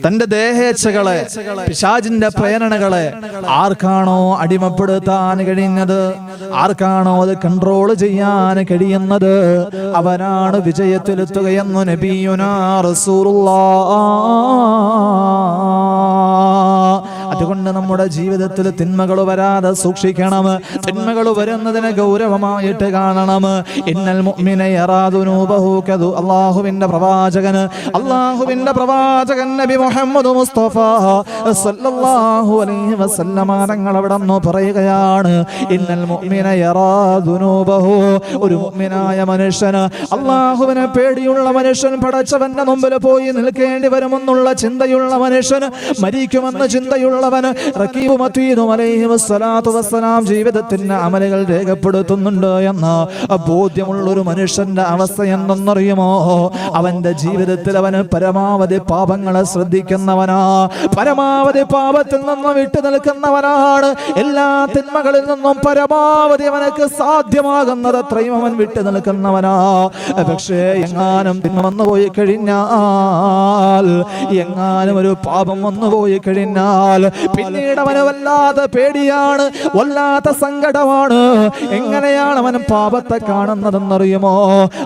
തന്റെ ദേഹേച്ഛകളെ, പിശാചിന്റെ പ്രേരണകളെ ആർക്കാണോ അടിമപ്പെടുത്താൻ കഴിയുന്നത്, ആർക്കാണോ അത് കൺട്രോൾ ചെയ്യാൻ കഴിയുന്നത്, അവനാണ് വിജയത്തിലെത്തുകയെന്നു നബിയുനാ റസൂലുള്ളാഹ്. അതുകൊണ്ട് നമ്മുടെ ജീവിതത്തിൽ തിന്മകൾ വരാതെ സൂക്ഷിക്കണം. തിന്മകൾ വരുന്നതിനെ ഗൗരവമായിട്ട് കാണണം. ഇന്നൽ മുഅ്മിന യറാ ദുനൂബഹു കദു. അല്ലാഹുവിന്റെ പ്രവാചകൻ നബി മുഹമ്മദ് മുസ്തഫ സല്ലല്ലാഹു അലൈഹി വസല്ലമ തങ്ങൾ അവിടെ നിന്ന് പറയുകയാണ്, ഇന്നൽ മുഅ്മിന യറാ ദുനൂബഹു. ഒരു മുഅ്മിനായ മനുഷ്യന്, അല്ലാഹുവിനെ പേടിയുള്ള മനുഷ്യൻ, പടച്ചവന്റെ മുമ്പിൽ പോയി നിൽക്കേണ്ടി വരുമെന്നുള്ള ചിന്തയുള്ള മനുഷ്യന്, മരിക്കുമെന്ന ചിന്തയുള്ള റഖീബും അതീദും അലൈഹിസ്സലാത്തു വസ്സലാം ജീവിതത്തിന്റെ അമലുകൾ രേഖപ്പെടുത്തുന്നുണ്ട് എന്ന ബോധ്യമുള്ള ഒരു മനുഷ്യന്റെ അവസ്ഥ എന്തെന്നറിയുമോ? അവന്റെ ജീവിതത്തിൽ അവന് പരമാവധി പാപങ്ങളെ ശ്രദ്ധിക്കുന്നവനാ, പരമാവധി പാപത്തിൽ നിന്നും വിട്ടു നിൽക്കുന്നവനാണ്. എല്ലാ തിന്മകളിൽ നിന്നും പരമാവധി അവനക്ക് സാധ്യമാകുന്നത് അത്രയും അവൻ വിട്ടു നിൽക്കുന്നവനാ. പക്ഷേ എങ്ങാനും തിന്മ വന്നു പോയി കഴിഞ്ഞാൽ, എങ്ങാനും ഒരു പാപം വന്നു പോയി കഴിഞ്ഞാൽ പിന്നീട് അവന് വല്ലാതെ പേടിയാണ്, വല്ലാത്ത സങ്കടമാണ്. എങ്ങനെയാണ് അവൻ പാപത്തെ കാണുന്നതെന്നറിയുമോ?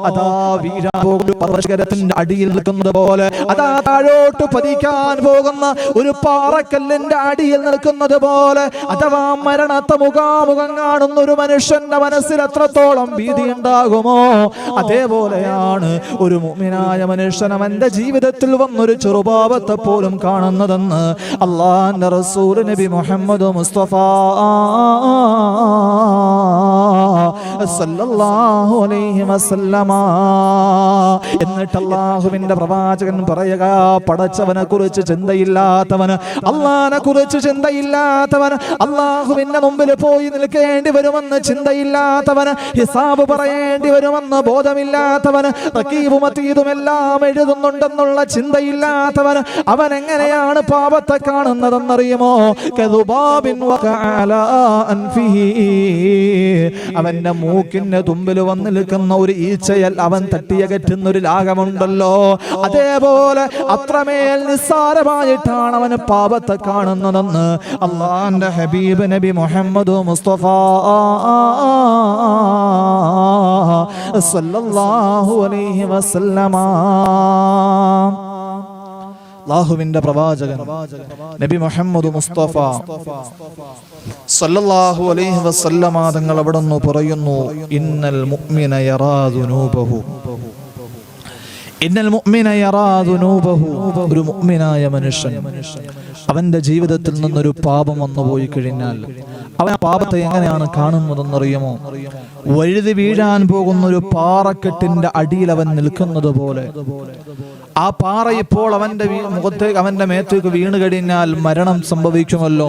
അതാ വീഴാൻ പോകുന്ന പർവ്വതത്തിന്റെ അടിയിൽ നിൽക്കുന്നത് പോലെ, അതാ താഴോട്ട് പതിക്കാൻ പോകുന്ന ഒരു പാറക്കല്ലിന്റെ അടിയിൽ നിൽക്കുന്നത് പോലെ, അഥവാ മരണത്തെ മുഖാമുഖം കാണുന്ന ഒരു മനുഷ്യന്റെ മനസ്സിൽ എത്രത്തോളം ഭീതി ഉണ്ടാകുമോ, അതേപോലെയാണ് ഒരു മുഅ്മിനായ മനുഷ്യൻ അവന്റെ ജീവിതത്തിൽ വന്നൊരു ചെറുപാപത്തെ പോലും കാണുന്നതെന്ന് അല്ലാഹുവിന്റെ റസൂൽ നബി മുഹമ്മദ് മുസ്തഫ സല്ലല്ലാഹു അലൈഹി വസല്ലമ. എന്നിട്ട് അല്ലാഹുവിന്റെ പ്രവാചകൻ പറയുക, പടച്ചവനെ കുറിച്ച് ചിന്തയില്ലാത്തവന്, അല്ലാഹുവിനെ കുറിച്ച് ചിന്തയില്ലാത്തവന്, അല്ലാഹുവിന്റെ മുമ്പിൽ പോയി നിൽക്കേണ്ടി വരുമെന്ന് ചിന്തയില്ലാത്തവന്, ഹിസാബ് പറയേണ്ടി വരുമെന്ന് ബോധമില്ലാത്തവന്, റഖീബും അതീദും എല്ലാം എഴുതുന്നുണ്ടെന്നുള്ള ചിന്തയില്ലാത്തവന്, അവൻ എങ്ങനെയാണ് പാപത്തെ കാണുന്നതെന്നറിയുമോ? അവന്റെ മൂക്കിന്റെ തുമ്പിൽ വന്ന് നിൽക്കുന്ന ഒരു ഈച്ചയൽ അവൻ തട്ടിയകറ്റുന്ന ഒരു ലാഘമുണ്ടല്ലോ, അതേപോലെ അത്രമേൽ നിസ്സാരമായിട്ടാണ് അവന് പാപത്തെ കാണുന്നതെന്ന് അല്ലാഹുവിന്റെ ഹബീബ് നബി മുഹമ്മദ് മുസ്തഫ സല്ലല്ലാഹു അലൈഹി വസല്ലമ. അല്ലാഹുവിന്റെ പ്രവാചകൻ നബി മുഹമ്മദ് മുസ്തഫ സല്ലല്ലാഹു അലൈഹി വസല്ലമ തങ്ങൾ അവിടുന്ന് പറയുന്നു, ഇന്നൽ മുഅ്മിന യറാ ദുനൂബഹു. ഇന്നൽ മുഅ്മിന യറാ ദുനൂബഹു. ഒരു മുഅ്മിനായ മനുഷ്യൻ അവന്റെ ജീവിതത്തിൽ നിന്നൊരു പാപം വന്നു പോയി കഴിഞ്ഞാൽ അവൻ ആ പാപത്തെ എങ്ങനെയാണ് കാണുന്നതെന്നറിയുമോ? വഴുതി വീഴാൻ പോകുന്ന ഒരു പാറക്കെട്ടിന്റെ അടിയിൽ അവൻ നിൽക്കുന്നത് പോലെ, ആ പാറ ഇപ്പോൾ അവന്റെ മുഖത്തേക്ക്, അവന്റെ മേത്തേക്ക് വീണ് കഴിഞ്ഞാൽ മരണം സംഭവിക്കുമല്ലോ.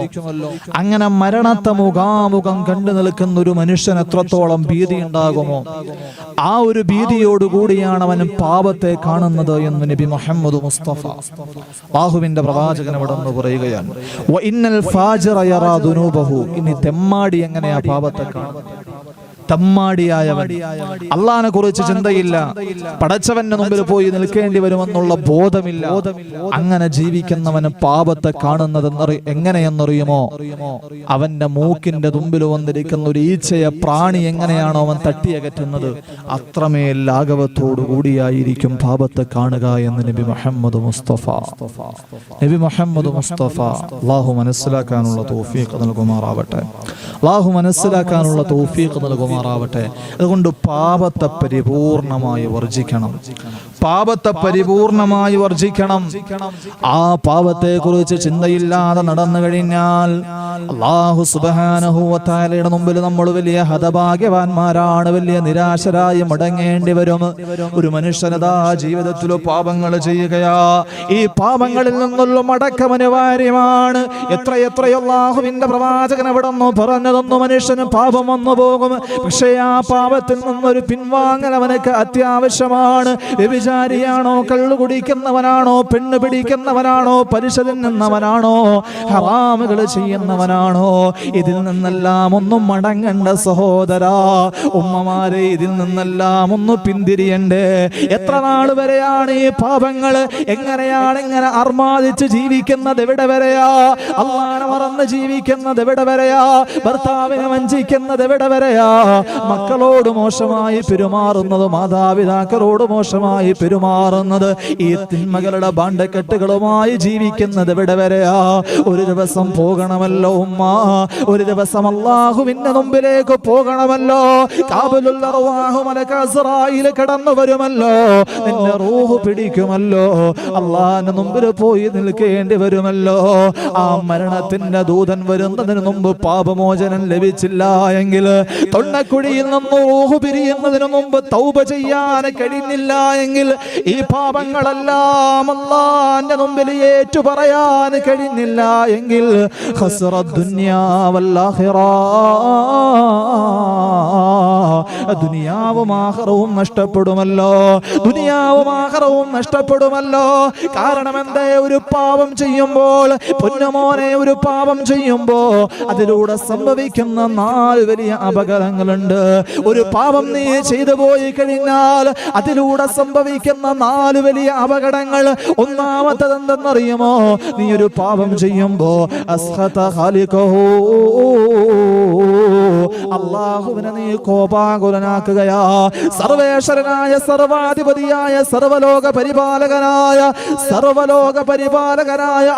അങ്ങനെ മരണത്തെ മുഖാമുഖം കണ്ടു നിൽക്കുന്ന ഒരു മനുഷ്യൻ എത്രത്തോളം ഭീതി ഉണ്ടാകുമോ, ആ ഒരു ഭീതിയോടുകൂടിയാണ് അവൻ പാപത്തെ കാണുന്നത് എന്ന് നബി മുഹമ്മദ് മുസ്തഫ അല്ലാഹുവിന്റെ പ്രവാചകൻ അവിടെ നിന്ന് പറയുകയാണ്. വഇന്നൽ ഫാജിറ യറാ ദുനൂബഹു. ഇനി തെമ്മാടി എങ്ങനെയാ പാപത്തെ കാണുന്നത്? തമ്മാടിയായവൻ, അള്ളാഹിനെ കുറിച്ച് ചിന്തയില്ല, പടച്ചവന്റെ മുമ്പിൽ പോയി നിൽക്കേണ്ടി വരുമെന്നുള്ള ബോധമില്ല, അങ്ങനെ ജീവിക്കുന്നവന് പാപത്തെ കാണുന്നത് എങ്ങനെയെന്നറിയുമോ? അവന്റെ മൂക്കിന്റെ തുമ്പിൽ വന്നിരിക്കുന്ന ഒരു ഈച്ചയെ പ്രാണി എങ്ങനെയാണോ അവൻ തട്ടിയകറ്റുന്നത്, അത്രമേൽ ലാഘവത്തോടു കൂടിയായിരിക്കും പാപത്തെ കാണുക എന്ന് നബി മുഹമ്മദ് മുസ്തഫ അല്ലാഹു മനസ്സിലാക്കാനുള്ള തൗഫീഖ് നൽകുമാറാവട്ടെ. അതുകൊണ്ട് പാപത്തെ പരിപൂർണമായി വർജിക്കണം. ആ പാപത്തെ കുറിച്ച് ചിന്തയില്ലാതെ നടന്നു കഴിഞ്ഞാൽ അല്ലാഹു സുബ്ഹാനഹു വ തആലയുടെ മുമ്പിൽ നമ്മൾ വലിയ ഹതഭാഗ്യവാന്മാരാണ്, വലിയ നിരാശരായി മടങ്ങേണ്ടി വരും. ഒരു മനുഷ്യനതാ ജീവിതത്തിൽ പാപങ്ങൾ ചെയ്യുകയാ, ഈ പാപങ്ങളിൽ നിന്നുള്ള മടക്കം അനിവാര്യമാണ്. എത്രയെത്രയോ അല്ലാഹുവിന്റെ പ്രവാചകൻ അവിടെ നിന്ന് പറഞ്ഞതൊന്നു, മനുഷ്യന് പാപം വന്നു പോകും, പക്ഷേ ആ പാപത്തിൽ നിന്നൊരു പിൻവാങ്ങൽ അവനക്ക് അത്യാവശ്യമാണ്. വ്യഭിചാരം വ്യഭിചാരിയാണോ, കള്ളു കുടിക്കുന്നവനാണോ, പെണ്ണ് പിടിക്കുന്നവനാണോ, പലിശ തിന്നുന്നവനാണോ, ഹറാമുകൾ ചെയ്യുന്നവനാണോ, ഇതിൽ നിന്നെല്ലാം ഒന്നും മടങ്ങണ്ട സഹോദരാ. ഉമ്മമാരെ, ഇതിൽ നിന്നെല്ലാം ഒന്ന് പിന്തിരിയണ്ടേ. എത്ര നാൾ വരെയാണ് ഈ പാപങ്ങൾ? എങ്ങനെയാണ് ഇങ്ങനെ അർമാദിച്ച് ജീവിക്കുന്നത്? എവിടെ വരെയാ? അള്ളാഹനെ മറന്ന് ജീവിക്കുന്നത് എവിടെ വരെയാ? ഭർത്താവിനെ വഞ്ചിക്കുന്നത് എവിടെ വരെയാ? മക്കളോട് മോശമായി പെരുമാറുന്നത്, മാതാപിതാക്കളോട് മോശമായി പെരുമാറുന്നത്, ഈ തിന്മകളുടെ ബാണ്ടക്കെട്ടുകളുമായി ജീവിക്കുന്നത് എവിടെ വരെയാ? ഒരു ദിവസം പോകണമല്ലോ ഉമ്മ, ഒരു ദിവസം അല്ലാഹുവിന്റെ മുമ്പിലേക്ക് പോകണമല്ലോ. കാബുലുൽ അർവാഹ് മലക അസ്റായിൽ കടന്നു വരുമല്ലോ. നിന്റെ റൂഹ് പിടിക്കുമല്ലോ. അല്ലാഹുവിന്റെ മുമ്പിൽ പോയി നിൽക്കേണ്ടി വരുമല്ലോ. ആ മരണത്തിന്റെ ദൂതൻ വരുന്നതിന് മുമ്പ് പാപമോചനം ലഭിച്ചില്ല എങ്കിൽ, തൊണ്ടക്കുഴിയിൽ നിന്ന് റൂഹ് പിരിയുന്നതിന് മുമ്പ് തൗബ ചെയ്യാൻ കഴിഞ്ഞില്ല എങ്കിൽ, ഈ പാപങ്ങളെല്ലാം അല്ലാഹുവിന്റെ മുമ്പിൽ ഏറ്റു പറയാൻ കഴിഞ്ഞില്ല എങ്കിൽ, ഖസ്റദ് ദുനിയാ വൽ ആഖിറ, ദുനിയാവും ആഖിറവും നഷ്ടപ്പെടുമല്ലോ. ദുനിയാവും ആഖിറവും നഷ്ടപ്പെടുമല്ലോ. കാരണം എന്താ? ഒരു പാപം ചെയ്യുമ്പോൾ, പൊന്നുമോനെ, ഒരു പാപം ചെയ്യുമ്പോ അതിലൂടെ സംഭവിക്കുന്ന 4 വലിയ അപകടങ്ങളുണ്ട്. ഒരു പാപം നീ ചെയ്തു പോയി കഴിഞ്ഞാൽ അതിലൂടെ സംഭവിക്കുന്ന 4 വലിയ അപകടങ്ങൾ. ഒന്നാമത്തത് എന്തെന്നറിയുമോ? നീ ഒരു പാപം ചെയ്യുമ്പോ അല്ലാഹുവിനെ നീ കോപാകുലനാക്കുകയാ. സർവേശ്വരനായ, സർവാധിപതിയായ, സർവലോക പരിപാലകനായ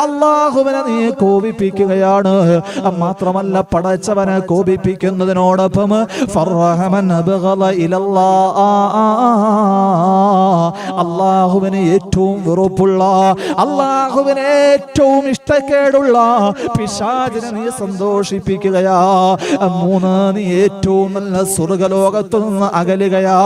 അല്ലാഹുവിനെ നീ കോപിപ്പിക്കുകയാണ്. മാത്രമല്ല, പടച്ചവനെ കോപിപ്പിക്കുന്നതിനോടൊപ്പം അല്ലാഹുവിന് ഏറ്റവും വെറുപ്പുള്ള, അല്ലാഹുവിന് ഏറ്റവും ഇഷ്ടക്കേടുള്ള പിശാചിനെ നീ സന്തോഷിപ്പിക്കുകയാ. 3, നീ ഏറ്റവും നല്ല സ്വർഗ്ഗലോകത്തു നിന്ന് അകലുകയാ.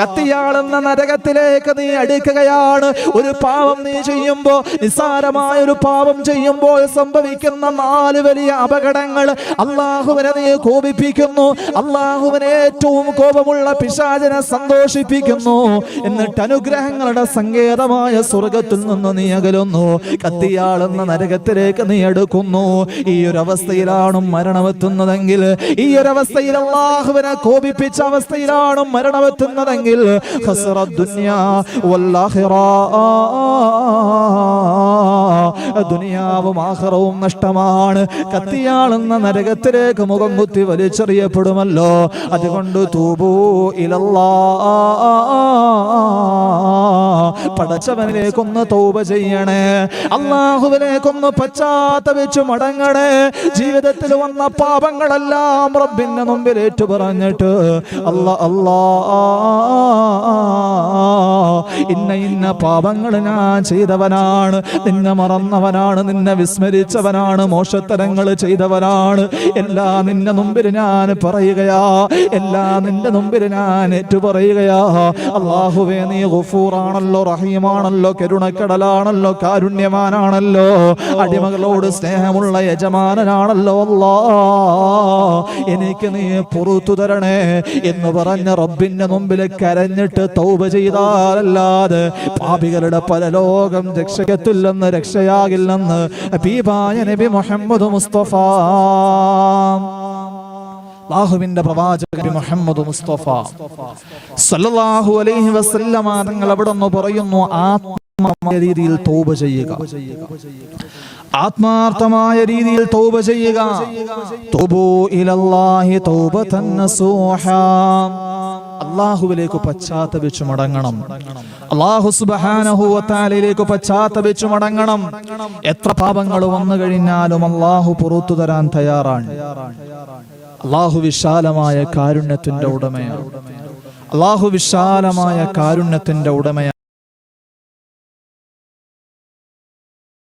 കത്തിയാളുന്ന നരകത്തിലേക്ക് നീ അടുക്കുകയാണ്. ഒരു പാപം നീ ചെയ്യുമ്പോ, നിസ്സാരമായ ഒരു പാപം ചെയ്യുമ്പോൾ സംഭവിക്കുന്ന 4 വലിയ അപകടങ്ങൾ. അല്ലാഹുവിനെ നീ കോപിപ്പിക്കുന്നു, അല്ലാഹുവിനെ ഏറ്റവും കോപമുള്ള പിശാചിനെ സന്തോഷിപ്പിക്കുന്നു. എന്നിട്ട് അനുഗ്രഹങ്ങളുടെ സങ്കേതമായ സ്വർഗത്തിൽ നിന്ന് നീ അകലുന്നു. കത്തിയാളുന്ന നരകത്തിലേക്ക് നീ അടുക്കുന്നു. ഈ ഒരു അവസ്ഥയിലാണ് മരണമെത്തുന്നതെങ്കിൽ, ഈ ഒരു അവസ്ഥയിൽ അല്ലാഹുവിനെ കോപിപ്പിച്ച അവസ്ഥയിലാണ് മരണമെത്തുന്നതെങ്കിൽ, ഖസ്റദ് ദുനിയാ വൽ ആഖിറ, ദുനിയാവും ആഖിറവും നഷ്ടമാണ്. കത്തിയാളുന്ന നരകത്തിലേക്ക് മുഖം കുത്തി വലിച്ചെറിയപ്പെടുമല്ലോ. അതുകൊണ്ട് തൂബൂ ഇലല്ലാഹ്, പടച്ചവനിലേക്കൊന്ന് തൗബ ചെയ്യണേ. അല്ലാഹുവിലേക്കൊന്ന് പശ്ചാത്തപിച്ചു മടങ്ങണേ. ജീവിതത്തിൽ വന്ന പാപങ്ങളെല്ലാം റബ്ബിന്റെ മുമ്പിൽ ഏറ്റു പറഞ്ഞിട്ട്, ഇന്ന പാപങ്ങൾ ഞാൻ ചെയ്തവനാണ്, നിന്നെ മറന്നവനാണ്, നിന്നെ വിസ്മരിച്ചവനാണ്, മോശത്തരങ്ങൾ ചെയ്തവനാണ്, എല്ലാം നിന്റെ മുമ്പിൽ ഞാൻ പറയുകയാ, എല്ലാം നിന്റെ മുമ്പിൽ ഞാൻ ഏറ്റു പറയുകയാ. അല്ലാഹുവേ, നീ ഗഫൂറാണല്ലോ, റഹീമാണല്ലോ, കരുണക്കടലാണല്ലോ, കാരുണ്യവാനാണല്ലോ, അടിമകളോട് സ്നേഹമുള്ള യജമാനനാണല്ലോ. അല്ലാഹ്, എനിക്ക് നീ പുറത്തു തരണേ എന്ന് പറഞ്ഞ റബ്ബിന്റെ മുമ്പിൽ കരഞ്ഞിട്ട് തൗബ ചെയ്താലല്ലാതെ പാപികളുടെ പരലോകം രക്ഷകത്തില്ലെന്ന്, രക്ഷയാകില്ലെന്ന് ഹബീബായ നബി മുഹമ്മദ് മുസ്തഫ, അല്ലാഹുവിന്റെ പ്രവാചകൻ മുഹമ്മദ് മുസ്തഫ സല്ലല്ലാഹു അലൈഹി വസല്ലമ തങ്ങൾ അവിടെ നിന്ന് പറയുന്നു, ആത്മാർത്ഥമായ രീതിയിൽ തൗബ ചെയ്യുക, ആത്മാർത്ഥമായ രീതിയിൽ തൗബ ചെയ്യുക. തൂബൂ ഇലല്ലാഹി തൗബതൻ നസൂഹാ, അല്ലാഹുവിലേക്ക് പശ്ചാത്തപിച്ചു മടങ്ങണം. അല്ലാഹു സുബ്ഹാനഹു വ തആലയിലേക്ക് പശ്ചാത്തപിച്ചു മടങ്ങണം. എത്ര പാപങ്ങൾ വന്നു കഴിഞ്ഞാലും അല്ലാഹു പുറത്തു തരാൻ തയ്യാറാണ്. അല്ലാഹു വിശാലമായ കാരുണ്യത്തിന്റെ ഉടമയാണ്. അല്ലാഹു വിശാലമായ കാരുണ്യത്തിന്റെ ഉടമയാണ്.